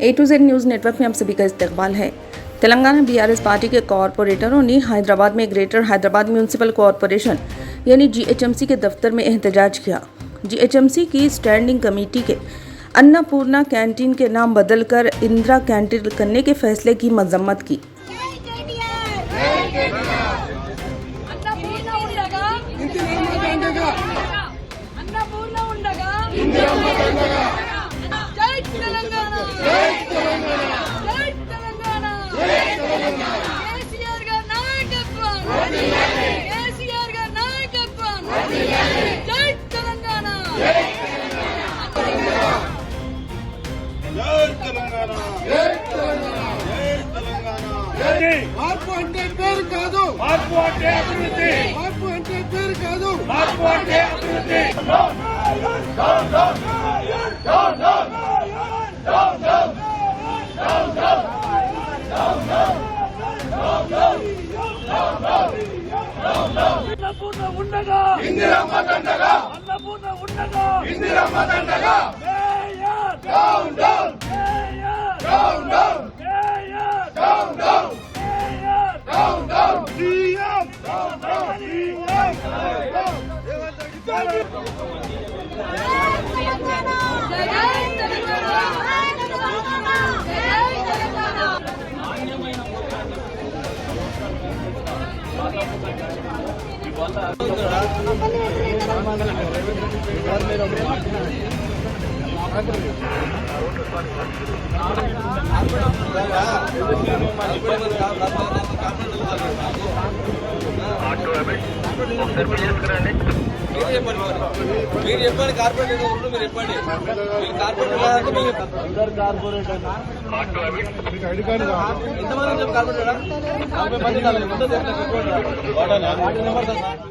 A to Z news network में आप सभी का इस्तकबाल है। तेलंगाना बीआरएस पार्टी के कॉरपोरेटरों ने हैदराबाद में ग्रेटर हैदराबाद म्यूनिसिपल कॉरपोरेशन यानी जीएचएमसी के दफ्तर में एहतजाज किया। जीएचएमसी की स्टैंडिंग कमेटी के अन्नपूर्णा कैंटीन के नाम बदलकर इंदिरा कैंटीन करने के फैसले की मजम्मत की। మార్పు అంటే పేరు కాదు, మార్పు అంటే అభివృద్ధి, మార్పు అంటే పేరు కాదు, మార్పు అంటే అభివృద్ధి. అన్నపూర్ణ ఉండగా ఇందిరమ్మ దండగా, అన్నపూర్ణ ఉండగా ఇందిరమ్మ దండగా. Mayor down down, mayor down down, mayor down down, mayor down down, CM down down, CM down down. మీరు చెప్పండి కార్పొరేట్ మీరు చెప్పండి కార్పొరేట్ కార్పొరేట్ ఎంతమంది కార్పొరేట్ 40 మంది